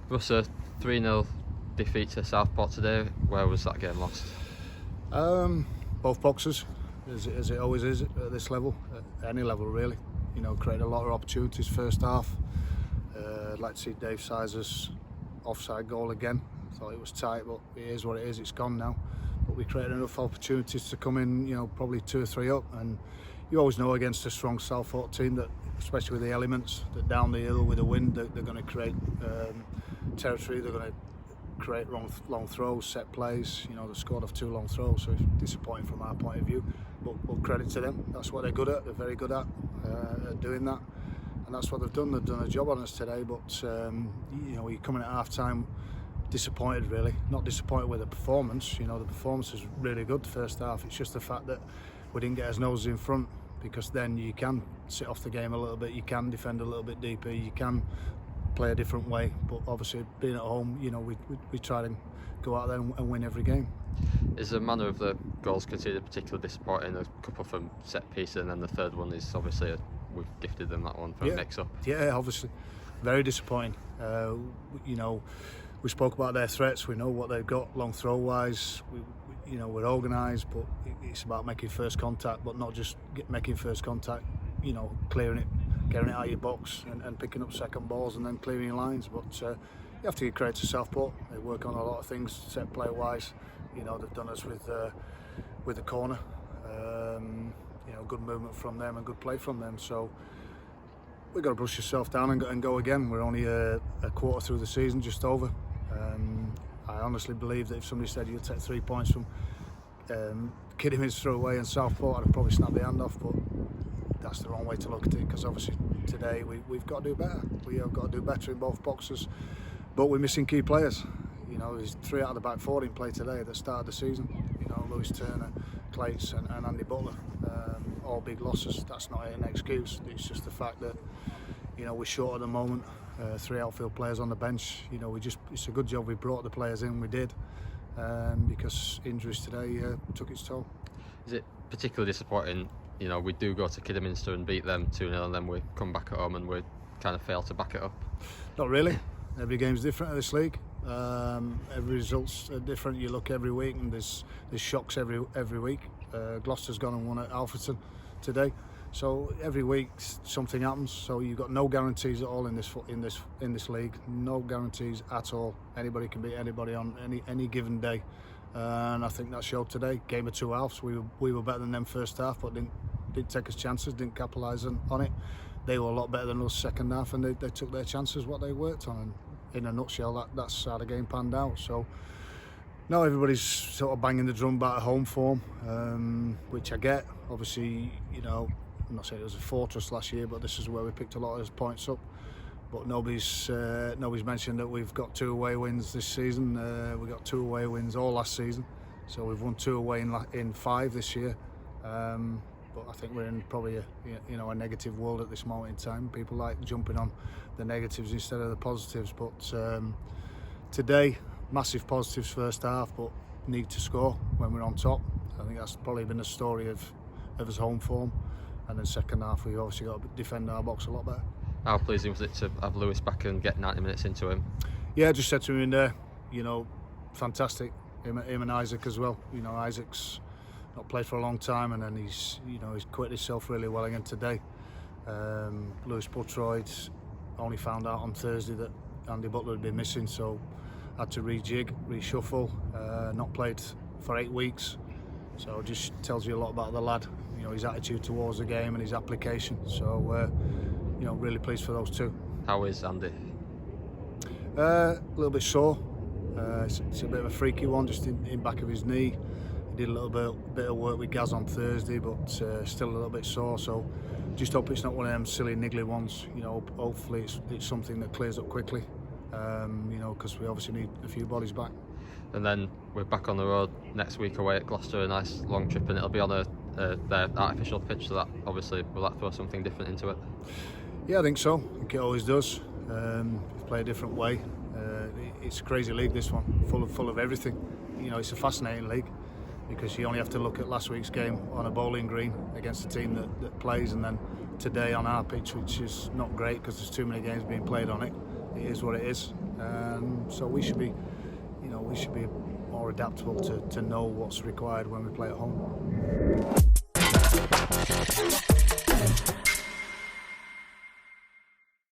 Russ, a 3-0 defeat to Southport today. Where was that game lost? Both boxes, as it always is at this level, at any level really. Created a lot of opportunities first half. I'd like to see Dave Sizer's offside goal again. Thought it was tight, but it is what it is. It's gone now. But we created enough opportunities to come in, probably 2 or 3 up. And you always know against a strong Southport team that, especially with the elements, that down the hill with the wind, they're going to create territory. They're going to create long throws, set plays. They've scored off 2 long throws, so it's disappointing from our point of view. But credit to them. That's what they're good at. They're very good at doing that, and that's what they've done. They've done a job on us today. But you're coming at half time disappointed, really. Not disappointed with the performance. The performance was really good the first half. It's just the fact that we didn't get as noses in front, because then you can sit off the game a little bit. You can defend a little bit deeper. You can play a different way. But obviously, being at home, we try to go out there and win every game. Is the manner of the goals conceded particularly disappointing? A couple from set pieces, and then the third one is obviously we've gifted them that one for a mix-up. Yeah, obviously, very disappointing. We spoke about their threats. We know what they've got long throw-wise. We're organised, but it's about making first contact, but not just making first contact. Clearing it, getting it out of your box, and picking up second balls, and then clearing your lines. But you have to give credit to Southport. They work on a lot of things set play-wise. They've done us with the corner. Good movement from them and good play from them. So we've got to brush yourself down and go again. We're only a quarter through the season, just over. I honestly believe that if somebody said you'll take 3 points from Kidderminster throw away and Southport, I'd probably snap the hand off. But that's the wrong way to look at it, because obviously today we've got to do better. We have got to do better in both boxes, but we're missing key players. There's 3 out of the back 4 didn't play today at the start of the season. Lewis Turner, Clates and Andy Butler, all big losses. That's not an excuse. It's just the fact that we're short at the moment. 3 outfield players on the bench. It's a good job we brought the players in. We did, because injuries today took its toll. Is it particularly disappointing? We do go to Kidderminster and beat them 2-0, and then we come back at home and we kind of fail to back it up. Not really. Every game's different in this league. Every result's different. You look every week, and there's shocks every week. Gloucester's gone and won at Alfreton today, so every week something happens. So you've got no guarantees at all in this league. No guarantees at all. Anybody can beat anybody on any given day, and I think that showed today. Game of 2 halves. We were better than them first half, but didn't take us chances. Didn't capitalise on it. They were a lot better than us second half, and they took their chances. What they worked on. And in a nutshell, that's how the game panned out. So now everybody's sort of banging the drum about a home form, which I get. Obviously, I'm not saying it was a fortress last year, but this is where we picked a lot of those points up. But nobody's mentioned that we've got 2 away wins this season. We got 2 away wins all last season, so we've won 2 away in 5 this year. But I think we're in probably a negative world at this moment in time. People like jumping on the negatives instead of the positives. But today, massive positives first half, but need to score when we're on top. I think that's probably been the story of his home form. And then second half, we've obviously got to defend our box a lot better. How pleasing was it to have Lewis back and get 90 minutes into him? Yeah, I just said to him in there, fantastic. Him and Isaac as well. Isaac's not played for a long time, and then he's quit himself really well again today. Lewis Buttroyd only found out on Thursday that Andy Butler had been missing, so had to rejig, reshuffle. Not played for 8 weeks, so it just tells you a lot about the lad. His attitude towards the game and his application. So really pleased for those 2. How is Andy? A little bit sore. It's a bit of a freaky one, just in back of his knee. Did a little bit of work with Gaz on Thursday, but still a little bit sore. So just hope it's not one of them silly niggly ones. Hopefully it's something that clears up quickly. Because we obviously need a few bodies back. And then we're back on the road next week away at Gloucester, a nice long trip, and it'll be on their artificial pitch. So that obviously will that throw something different into it? Yeah, I think so. I think it always does. Play a different way. It's a crazy league, this one, full of everything. It's a fascinating league. because you only have to look at last week's game on a bowling green against a team that plays, and then today on our pitch, which is not great because there's too many games being played on it. It is what it is. So we should be, more adaptable to know what's required when we play at home.